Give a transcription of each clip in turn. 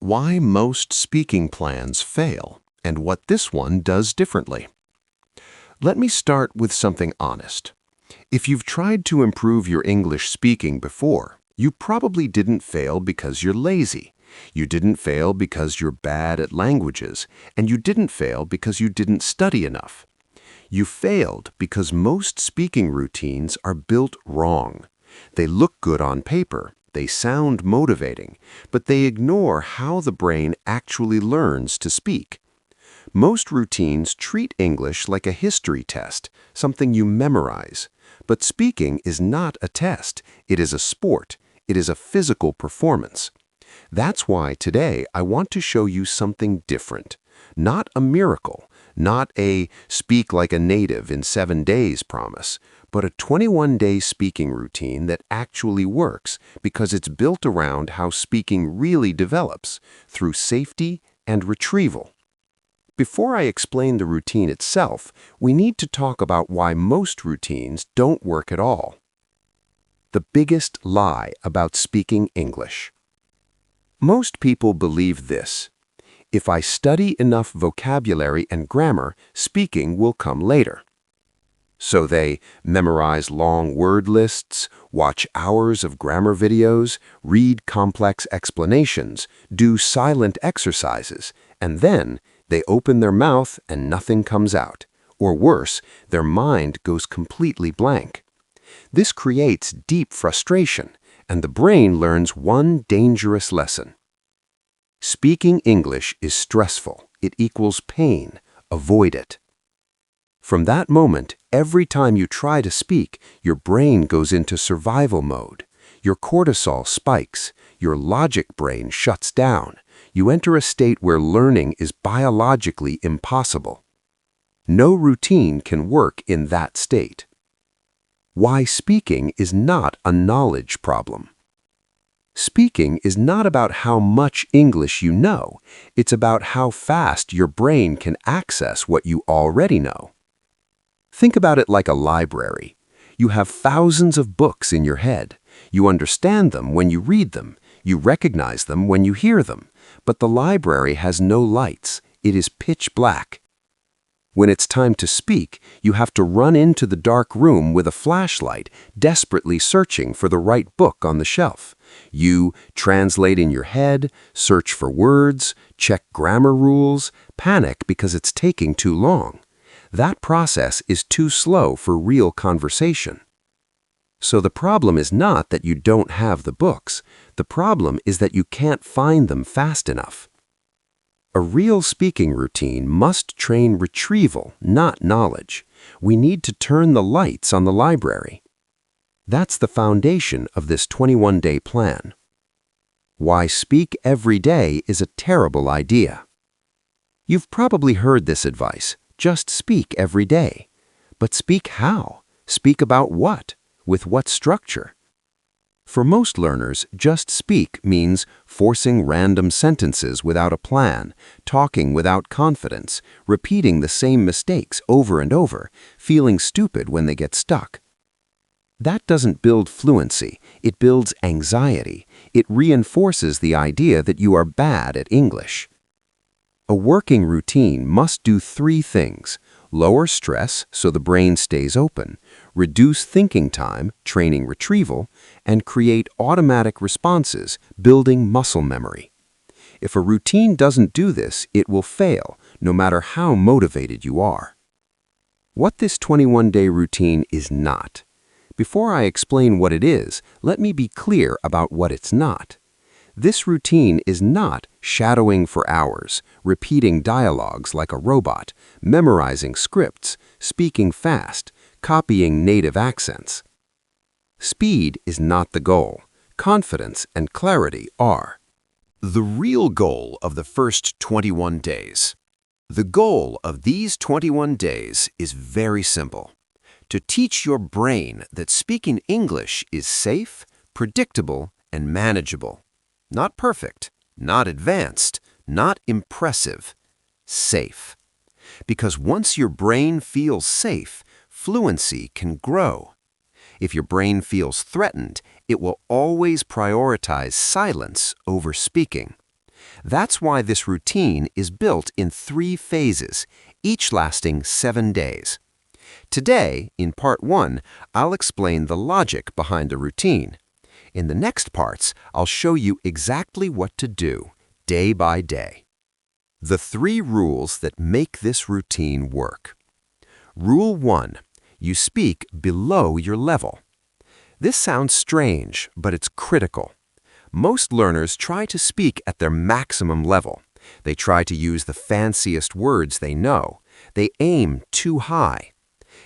Why most speaking plans fail and what this one does differently. Let me start with something honest. If you've tried to improve your English speaking before, you probably didn't fail because you're lazy. You didn't fail because you're bad at languages, and you didn't fail because you didn't study enough. You failed because most speaking routines are built wrong. They look good on paper, they sound motivating, but they ignore how the brain actually learns to speak. Most routines treat English like a history test, something you memorize. But speaking is not a test, it is a sport, it is a physical performance. That's why today I want to show you something different. Not a miracle, not a speak like a native in 7 days promise, but a 21-day speaking routine that actually works because it's built around how speaking really develops, through safety and retrieval. Before I explain the routine itself, we need to talk about why most routines don't work at all. The biggest lie about speaking English. Most people believe this: if I study enough vocabulary and grammar, speaking will come later. So they memorize long word lists, watch hours of grammar videos, read complex explanations, do silent exercises, and then they open their mouth and nothing comes out. Or worse, their mind goes completely blank. This creates deep frustration, and the brain learns one dangerous lesson. Speaking English is stressful. It equals pain. Avoid it. From that moment, every time you try to speak, your brain goes into survival mode. Your cortisol spikes. Your logic brain shuts down. You enter a state where learning is biologically impossible. No routine can work in that state. Why speaking is not a knowledge problem. Speaking is not about how much English you know. It's about how fast your brain can access what you already know. Think about it like a library. You have thousands of books in your head. You understand them when you read them. You recognize them when you hear them. But the library has no lights. It is pitch black. When it's time to speak, you have to run into the dark room with a flashlight, desperately searching for the right book on the shelf. You translate in your head, search for words, check grammar rules, panic because it's taking too long. That process is too slow for real conversation. So the problem is not that you don't have the books. The problem is that you can't find them fast enough. A real speaking routine must train retrieval, not knowledge. We need to turn the lights on the library. That's the foundation of this 21-day plan. Why speak every day is a terrible idea. You've probably heard this advice: just speak every day. But speak how? Speak about what? With what structure? For most learners, just speak means forcing random sentences without a plan, talking without confidence, repeating the same mistakes over and over, feeling stupid when they get stuck. That doesn't build fluency, it builds anxiety. It reinforces the idea that you are bad at English. A working routine must do 3 things: lower stress so the brain stays open, reduce thinking time, training retrieval, and create automatic responses, building muscle memory. If a routine doesn't do this, it will fail, no matter how motivated you are. What this 21-day routine is not. Before I explain what it is, let me be clear about what it's not. This routine is not shadowing for hours, repeating dialogues like a robot, memorizing scripts, speaking fast, copying native accents. Speed is not the goal. Confidence and clarity are. The real goal of the first 21 days. The goal of these 21 days is very simple: to teach your brain that speaking English is safe, predictable, and manageable. Not perfect, not advanced, not impressive. Safe. Because once your brain feels safe, fluency can grow. If your brain feels threatened, it will always prioritize silence over speaking. That's why this routine is built in 3 phases, each lasting 7 days. Today, in Part 1, I'll explain the logic behind the routine. In the next parts, I'll show you exactly what to do, day by day. The 3 rules that make this routine work. Rule 1. You speak below your level. This sounds strange, but it's critical. Most learners try to speak at their maximum level. They try to use the fanciest words they know. They aim too high.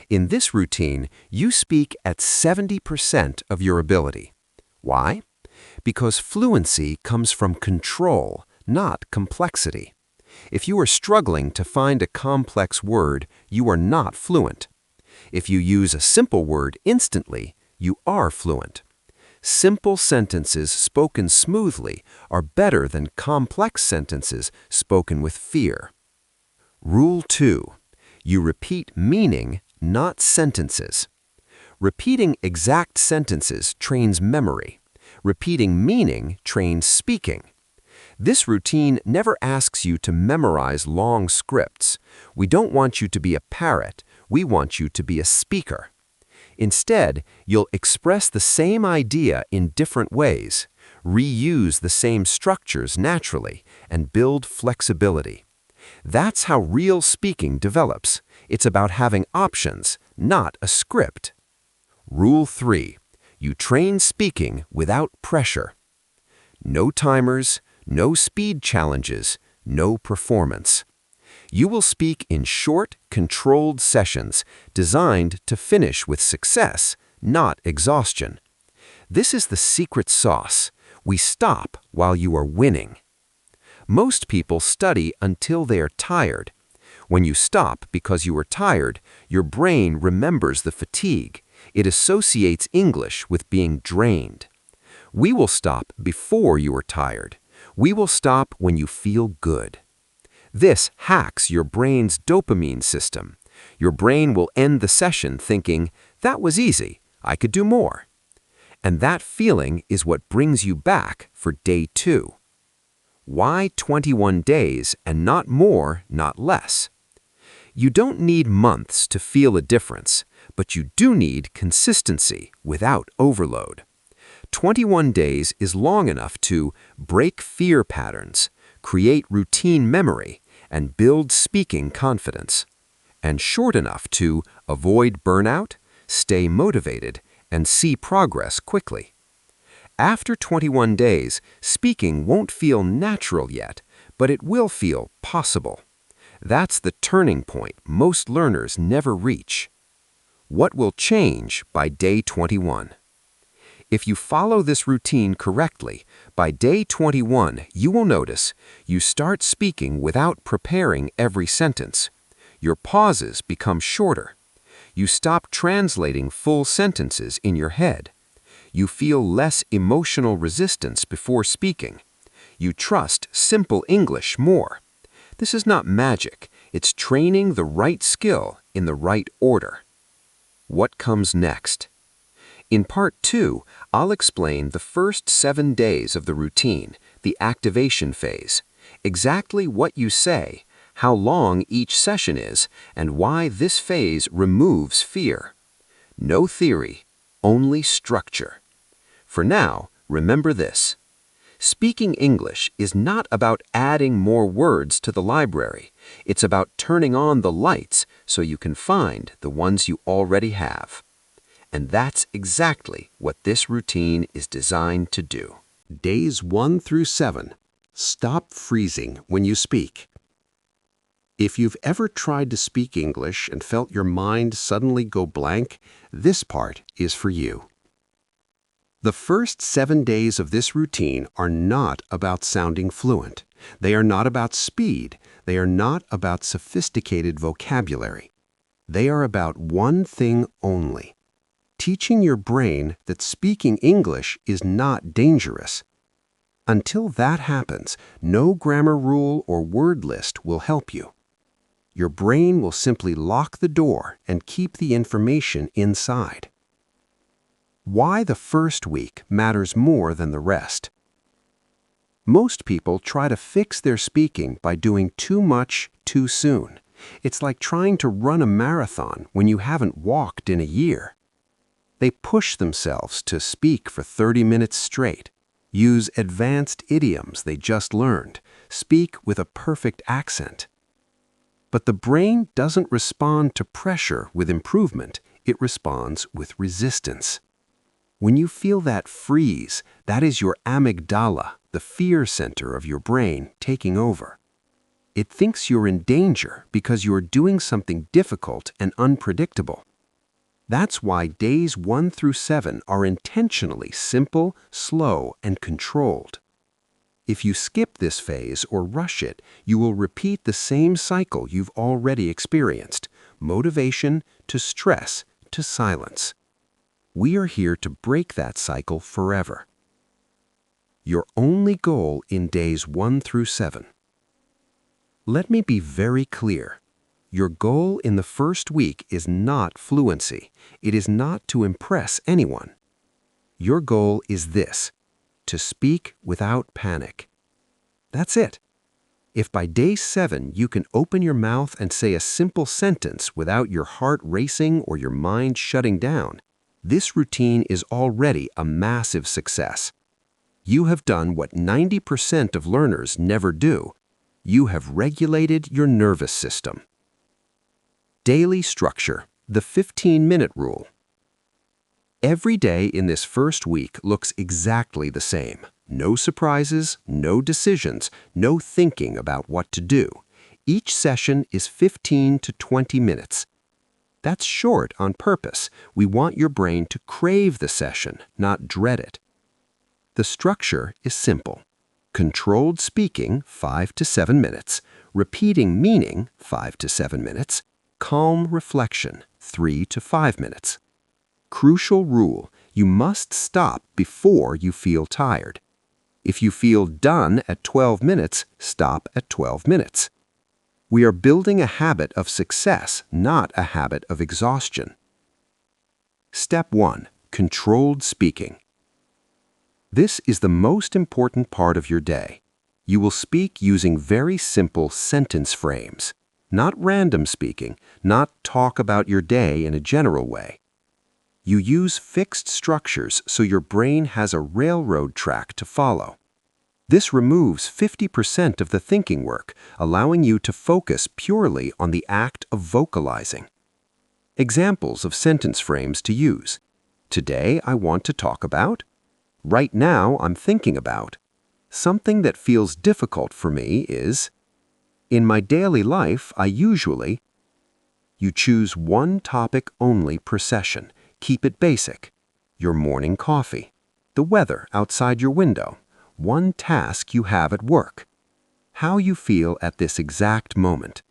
In this routine, you speak at 70% of your ability. Why? Because fluency comes from control, not complexity. If you are struggling to find a complex word, you are not fluent. If you use a simple word instantly, you are fluent. Simple sentences spoken smoothly are better than complex sentences spoken with fear. Rule 2. You repeat meaning, not sentences. Repeating exact sentences trains memory. Repeating meaning trains speaking. This routine never asks you to memorize long scripts. We don't want you to be a parrot. We want you to be a speaker. Instead, you'll express the same idea in different ways, reuse the same structures naturally, and build flexibility. That's how real speaking develops. It's about having options, not a script. Rule 3. You train speaking without pressure. No timers, no speed challenges, no performance. You will speak in short, controlled sessions designed to finish with success, not exhaustion. This is the secret sauce. We stop while you are winning. Most people study until they are tired. When you stop because you are tired, your brain remembers the fatigue. It associates English with being drained. We will stop before you are tired. We will stop when you feel good. This hacks your brain's dopamine system. Your brain will end the session thinking, "That was easy, I could do more." And that feeling is what brings you back for day 2. Why 21 days and not more, not less? You don't need months to feel a difference, but you do need consistency without overload. 21 days is long enough to break fear patterns, create routine memory, and build speaking confidence, and short enough to avoid burnout, stay motivated, and see progress quickly. After 21 days, speaking won't feel natural yet, but it will feel possible. That's the turning point most learners never reach. What will change by day 21? If you follow this routine correctly, by day 21 you will notice you start speaking without preparing every sentence. Your pauses become shorter. You stop translating full sentences in your head. You feel less emotional resistance before speaking. You trust simple English more. This is not magic. It's training the right skill in the right order. What comes next? In Part 2, I'll explain the first 7 days of the routine, the activation phase, exactly what you say, how long each session is, and why this phase removes fear. No theory, only structure. For now, remember this. Speaking English is not about adding more words to the library. It's about turning on the lights so you can find the ones you already have. And that's exactly what this routine is designed to do. Days 1 through 7. Stop freezing when you speak. If you've ever tried to speak English and felt your mind suddenly go blank, this part is for you. The first 7 days of this routine are not about sounding fluent. They are not about speed. They are not about sophisticated vocabulary. They are about one thing only: teaching your brain that speaking English is not dangerous. Until that happens, no grammar rule or word list will help you. Your brain will simply lock the door and keep the information inside. Why the first week matters more than the rest. Most people try to fix their speaking by doing too much too soon. It's like trying to run a marathon when you haven't walked in a year. They push themselves to speak for 30 minutes straight, use advanced idioms they just learned, speak with a perfect accent. But the brain doesn't respond to pressure with improvement, it responds with resistance. When you feel that freeze, that is your amygdala, the fear center of your brain, taking over. It thinks you're in danger because you're doing something difficult and unpredictable. That's why days 1 through 7 are intentionally simple, slow, and controlled. If you skip this phase or rush it, you will repeat the same cycle you've already experienced: motivation to stress to silence. We are here to break that cycle forever. Your only goal in days 1 through 7. Let me be very clear. Your goal in the first week is not fluency. It is not to impress anyone. Your goal is this: to speak without panic. That's it. If by day 7 you can open your mouth and say a simple sentence without your heart racing or your mind shutting down, this routine is already a massive success. You have done what 90% of learners never do. You have regulated your nervous system. Daily structure, the 15-minute rule. Every day in this first week looks exactly the same. No surprises, no decisions, no thinking about what to do. Each session is 15 to 20 minutes. That's short on purpose. We want your brain to crave the session, not dread it. The structure is simple. Controlled speaking, 5 to 7 minutes. Repeating meaning, 5 to 7 minutes. Calm reflection, 3 to 5 minutes. Crucial rule: you must stop before you feel tired. If you feel done at 12 minutes, stop at 12 minutes. We are building a habit of success, not a habit of exhaustion. Step 1. Controlled speaking. This is the most important part of your day. You will speak using very simple sentence frames. Not random speaking, not talk about your day in a general way. You use fixed structures so your brain has a railroad track to follow. This removes 50% of the thinking work, allowing you to focus purely on the act of vocalizing. Examples of sentence frames to use. Today I want to talk about. Right now I'm thinking about. Something that feels difficult for me is. In my daily life, I usually. You choose one topic only per session. Keep it basic. Your morning coffee. The weather outside your window. One task you have at work. How you feel at this exact moment.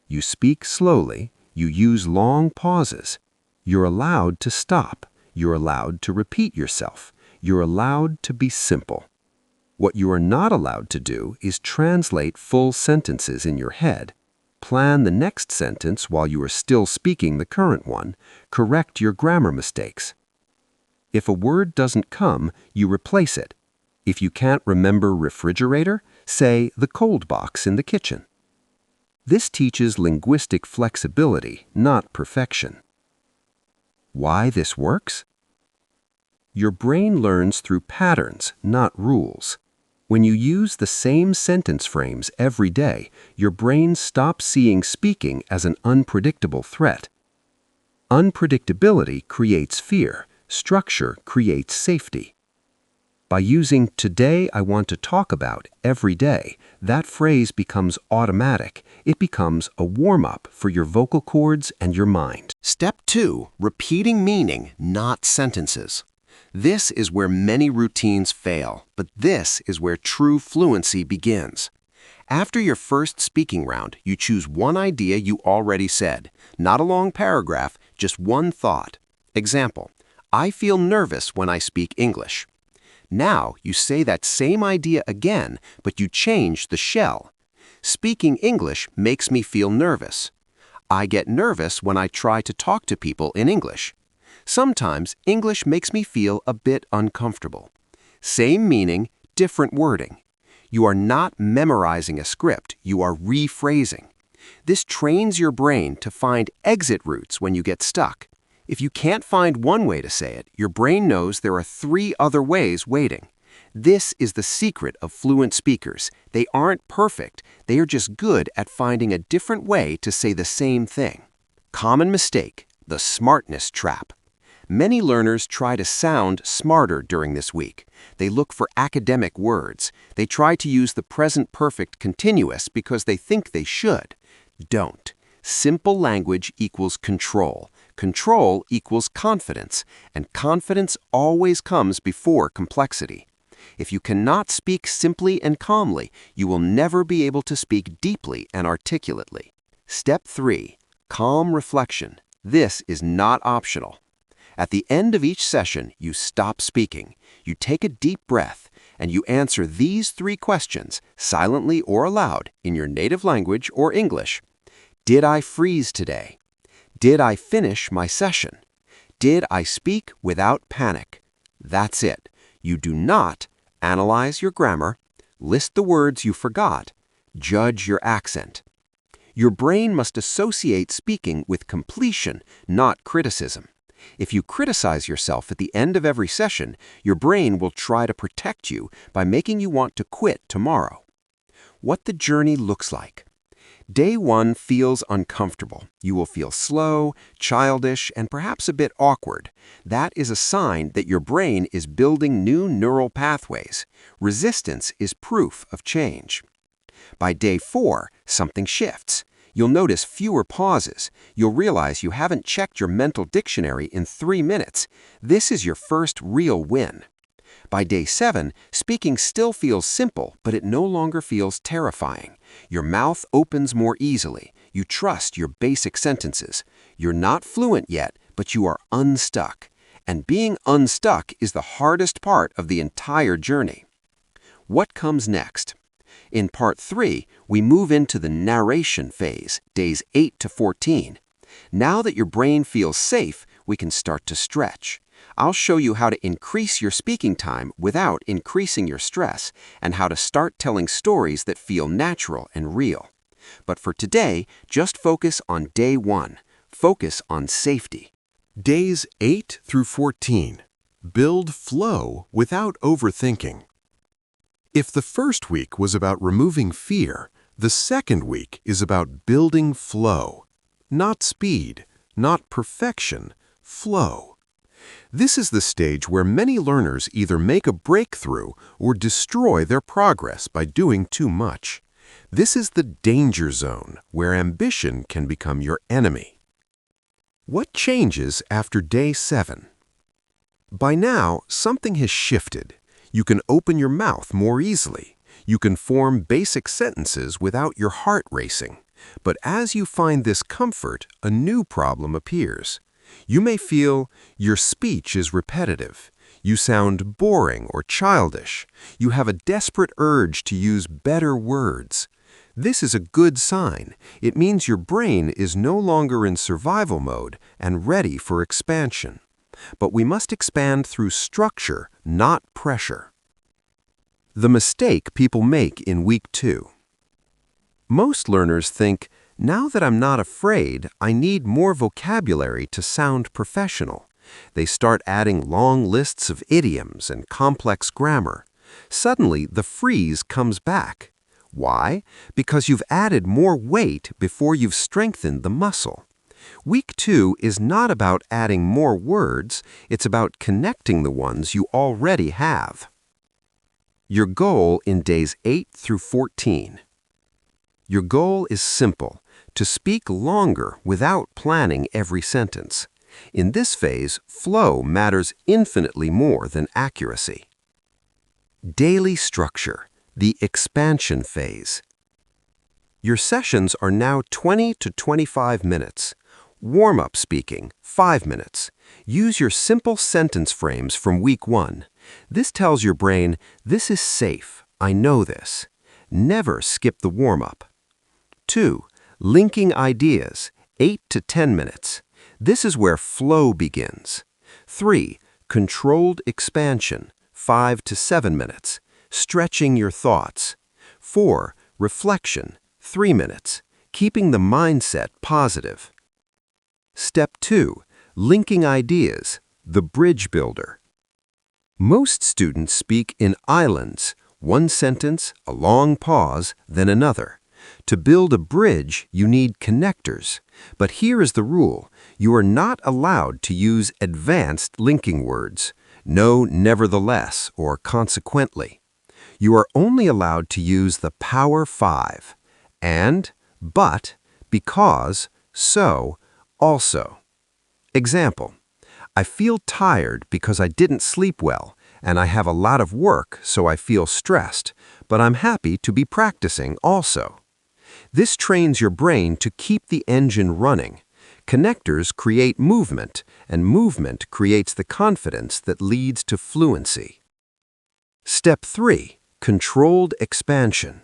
You speak slowly. You use long pauses. You're allowed to stop. You're allowed to repeat yourself. You're allowed to be simple. What you are not allowed to do is translate full sentences in your head. Plan the next sentence while you are still speaking the current one. Correct your grammar mistakes. If a word doesn't come, you replace it. If you can't remember refrigerator, say the cold box in the kitchen. This teaches linguistic flexibility, not perfection. Why this works? Your brain learns through patterns, not rules. When you use the same sentence frames every day, your brain stops seeing speaking as an unpredictable threat. Unpredictability creates fear. Structure creates safety. By using "today I want to talk about" every day, that phrase becomes automatic. It becomes a warm-up for your vocal cords and your mind. Step 2. Repeating meaning, not sentences. This is where many routines fail, but this is where true fluency begins. After your first speaking round, you choose one idea you already said, not a long paragraph, just one thought. Example: I feel nervous when I speak English. Now you say that same idea again, but you change the shell. Speaking English makes me feel nervous. I get nervous when I try to talk to people in English. Sometimes English makes me feel a bit uncomfortable. Same meaning, different wording. You are not memorizing a script, you are rephrasing. This trains your brain to find exit routes when you get stuck. If you can't find one way to say it, your brain knows there are 3 other ways waiting. This is the secret of fluent speakers. They aren't perfect, they are just good at finding a different way to say the same thing. Common mistake, the smartness trap. Many learners try to sound smarter during this week. They look for academic words. They try to use the present perfect continuous because they think they should. Don't. Simple language equals control. Control equals confidence, and confidence always comes before complexity. If you cannot speak simply and calmly, you will never be able to speak deeply and articulately. Step 3. Calm reflection. This is not optional. At the end of each session, you stop speaking, you take a deep breath, and you answer these 3 questions, silently or aloud, in your native language or English. Did I freeze today? Did I finish my session? Did I speak without panic? That's it. You do not analyze your grammar, list the words you forgot, judge your accent. Your brain must associate speaking with completion, not criticism. If you criticize yourself at the end of every session, your brain will try to protect you by making you want to quit tomorrow. What the journey looks like. Day 1 feels uncomfortable. You will feel slow, childish, and perhaps a bit awkward. That is a sign that your brain is building new neural pathways. Resistance is proof of change. By day 4, something shifts. You'll notice fewer pauses. You'll realize you haven't checked your mental dictionary in 3 minutes. This is your first real win. By day 7, speaking still feels simple, but it no longer feels terrifying. Your mouth opens more easily. You trust your basic sentences. You're not fluent yet, but you are unstuck. And being unstuck is the hardest part of the entire journey. What comes next? In part 3, we move into the narration phase, days 8 to 14. Now that your brain feels safe, we can start to stretch. I'll show you how to increase your speaking time without increasing your stress, and how to start telling stories that feel natural and real. But for today, just focus on day 1. Focus on safety. Days 8 through 14. Build flow without overthinking. If the first week was about removing fear, the second week is about building flow. Not speed, not perfection, flow. This is the stage where many learners either make a breakthrough or destroy their progress by doing too much. This is the danger zone where ambition can become your enemy. What changes after day 7? By now, something has shifted. You can open your mouth more easily. You can form basic sentences without your heart racing. But as you find this comfort, a new problem appears. You may feel your speech is repetitive. You sound boring or childish. You have a desperate urge to use better words. This is a good sign. It means your brain is no longer in survival mode and ready for expansion. But we must expand through structure, not pressure. The mistake people make in week 2. Most learners think, now that I'm not afraid, I need more vocabulary to sound professional. They start adding long lists of idioms and complex grammar. Suddenly, the freeze comes back. Why? Because you've added more weight before you've strengthened the muscle. Week 2 is not about adding more words, it's about connecting the ones you already have. Your goal in days 8 through 14. Your goal is simple, to speak longer without planning every sentence. In this phase, flow matters infinitely more than accuracy. Daily structure, the expansion phase. Your sessions are now 20 to 25 minutes. Warm-up speaking, 5 minutes. Use your simple sentence frames from week 1. This tells your brain, this is safe, I know this. Never skip the warm-up. 2. Linking ideas, 8 to 10 minutes. This is where flow begins. 3. Controlled expansion, 5 to 7 minutes. stretching your thoughts. 4. Reflection, 3 minutes, keeping the mindset positive. Step 2. Linking ideas, the bridge builder. Most students speak in islands, one sentence, a long pause, then another. To build a bridge, you need connectors. But here is the rule. You are not allowed to use advanced linking words. No, nevertheless, or consequently. You are only allowed to use the power 5. And, but, because, so, also. Example. I feel tired because I didn't sleep well, and I have a lot of work, so I feel stressed, but I'm happy to be practicing also. This trains your brain to keep the engine running. Connectors create movement, and movement creates the confidence that leads to fluency. Step 3. Controlled expansion.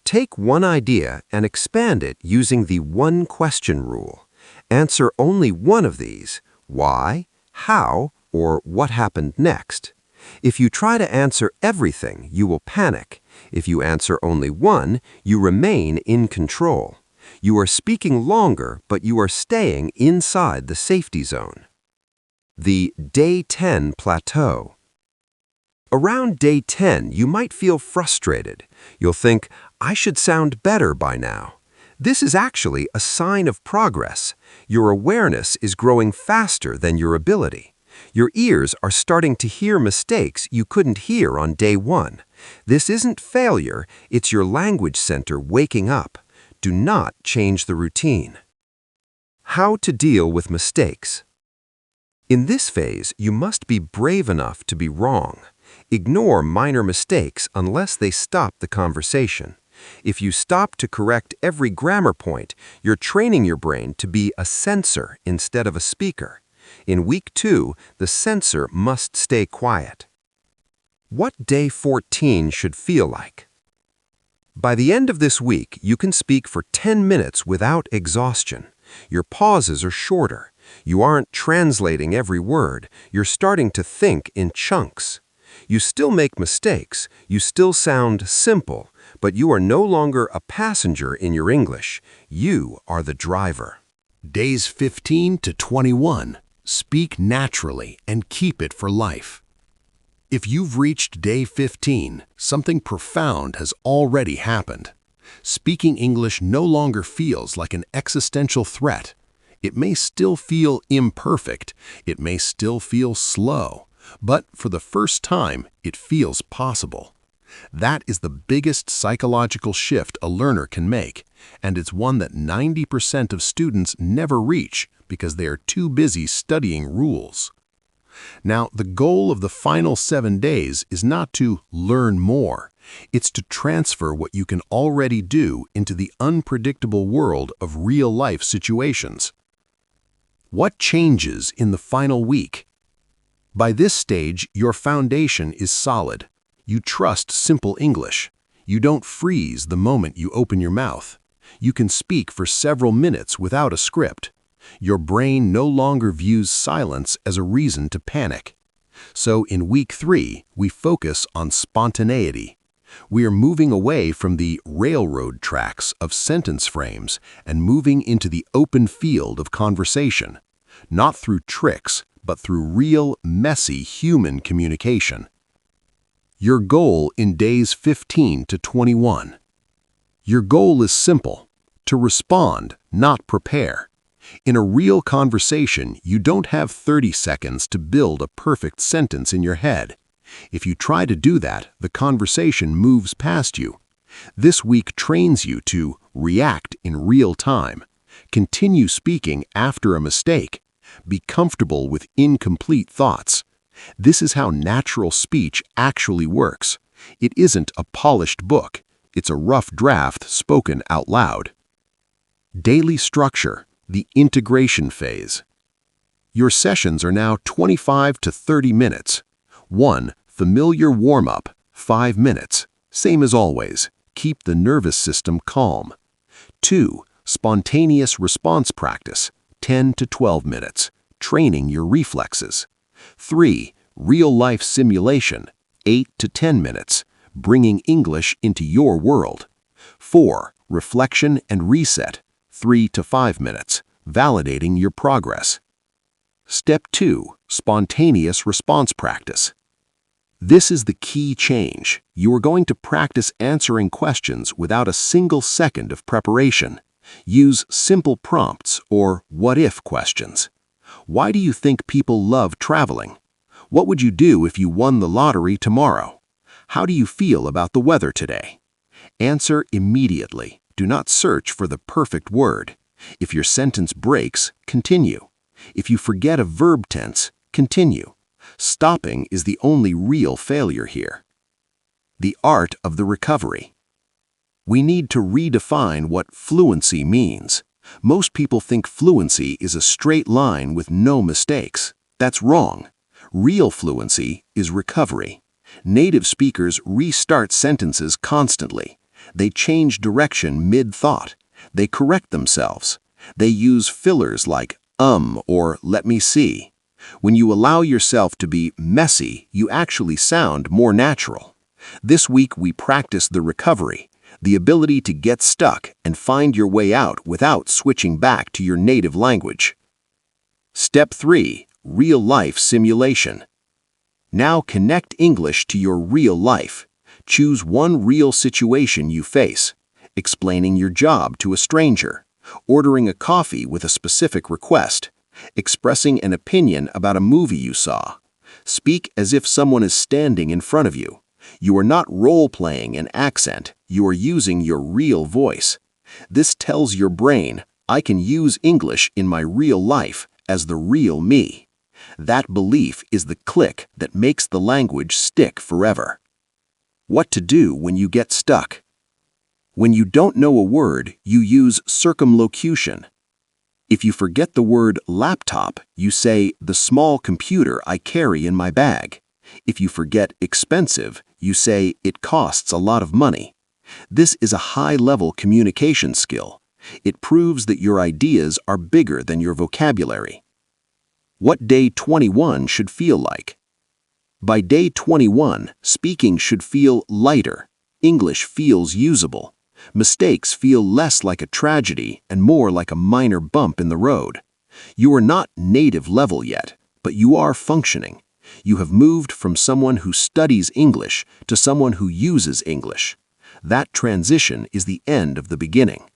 Take one idea and expand it using the one-question rule. Answer only one of these: why, how, or what happened next. If you try to answer everything, you will panic. If you answer only one, you remain in control. You are speaking longer, but you are staying inside the safety zone. The Day 10 Plateau. Around Day 10, you might feel frustrated. You'll think, I should sound better by now. This is actually a sign of progress. Your awareness is growing faster than your ability. Your ears are starting to hear mistakes you couldn't hear on Day 1. This isn't failure, it's your language center waking up. Do not change the routine. How to deal with mistakes. In this phase, you must be brave enough to be wrong. Ignore minor mistakes unless they stop the conversation. If you stop to correct every grammar point, you're training your brain to be a censor instead of a speaker. In week 2, the censor must stay quiet. What Day 14 should feel like. By the end of this week, you can speak for 10 minutes without exhaustion. Your pauses are shorter. You aren't translating every word. You're starting to think in chunks. You still make mistakes. You still sound simple, but you are no longer a passenger in your English. You are the driver. Days 15 to 21. Speak naturally and keep it for life. If you've reached Day 15, something profound has already happened. Speaking English no longer feels like an existential threat. It may still feel imperfect. It may still feel slow. But for the first time, it feels possible. That is the biggest psychological shift a learner can make, and it's one that 90% of students never reach because they are too busy studying rules. Now, the goal of the final 7 days is not to learn more. It's to transfer what you can already do into the unpredictable world of real-life situations. What changes in the final week? By this stage, your foundation is solid. You trust simple English. You don't freeze the moment you open your mouth. You can speak for several minutes without a script. Your brain no longer views silence as a reason to panic. So in week 3, we focus on spontaneity. We are moving away from the railroad tracks of sentence frames and moving into the open field of conversation, not through tricks, but through real, messy human communication. Your goal in days 15 to 21. Your goal is simple: to respond, not prepare. In a real conversation, you don't have 30 seconds to build a perfect sentence in your head. If you try to do that, the conversation moves past you. This week trains you to react in real time, continue speaking after a mistake, be comfortable with incomplete thoughts. This is how natural speech actually works. It isn't a polished book. It's a rough draft spoken out loud. Daily structure, the integration phase. Your sessions are now 25 to 30 minutes. 1. Familiar warm-up, 5 minutes. Same as always. Keep the nervous system calm. 2. Spontaneous response practice, 10 to 12 minutes. Training your reflexes. 3. Real-life simulation, 8 to 10 minutes. bringing English into your world. 4. Reflection and reset, 3 to 5 minutes, validating your progress. Step 2. Spontaneous response practice. This is the key change. You are going to practice answering questions without a single second of preparation. Use simple prompts or what-if questions. Why do you think people love traveling? What would you do if you won the lottery tomorrow? How do you feel about the weather today? Answer immediately. Do not search for the perfect word. If your sentence breaks, continue. If you forget a verb tense, continue. Stopping is the only real failure here. The art of the recovery. We need to redefine what fluency means. Most people think fluency is a straight line with no mistakes. That's wrong. Real fluency is recovery. Native speakers restart sentences constantly. They change direction mid-thought. They correct themselves. They use fillers like or let me see. When you allow yourself to be messy, you actually sound more natural. This week we practice the recovery, the ability to get stuck and find your way out without switching back to your native language. Step 3. Real-life simulation. Now connect English to your real life. Choose one real situation you face, explaining your job to a stranger, ordering a coffee with a specific request, expressing an opinion about a movie you saw. Speak as if someone is standing in front of you. You are not role-playing an accent, you are using your real voice. This tells your brain, I can use English in my real life as the real me. That belief is the click that makes the language stick forever. What to do when you get stuck? When you don't know a word, you use circumlocution. If you forget the word laptop, you say, the small computer I carry in my bag. If you forget expensive, you say, it costs a lot of money. This is a high-level communication skill. It proves that your ideas are bigger than your vocabulary. What day 21 should feel like? By day 21, speaking should feel lighter. English feels usable. Mistakes feel less like a tragedy and more like a minor bump in the road. You are not native level yet, but you are functioning. You have moved from someone who studies English to someone who uses English. That transition is the end of the beginning.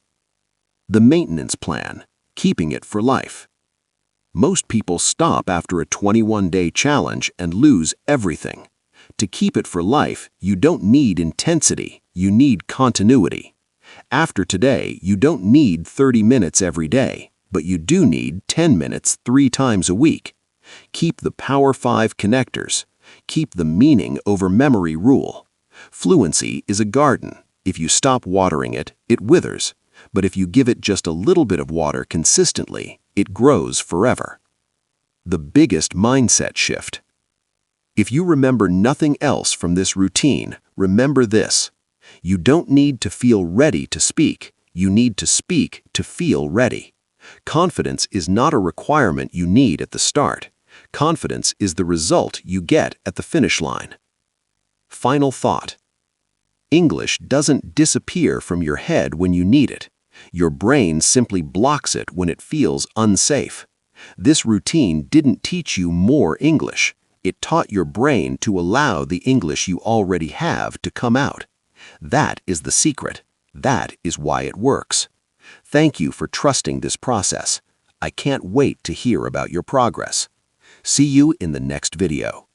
The maintenance plan, keeping it for life. Most people stop after a 21-day challenge and lose everything. To keep it for life, you don't need intensity, you need continuity. After today, you don't need 30 minutes every day, but you do need 10 minutes 3 times a week. Keep the Power 5 connectors. Keep the meaning over memory rule. Fluency is a garden. If you stop watering it, it withers. But if you give it just a little bit of water consistently, it grows forever. The biggest mindset shift. If you remember nothing else from this routine, remember this. You don't need to feel ready to speak. You need to speak to feel ready. Confidence is not a requirement you need at the start. Confidence is the result you get at the finish line. Final thought. English doesn't disappear from your head when you need it. Your brain simply blocks it when it feels unsafe. This routine didn't teach you more English. It taught your brain to allow the English you already have to come out. That is the secret. That is why it works. Thank you for trusting this process. I can't wait to hear about your progress. See you in the next video.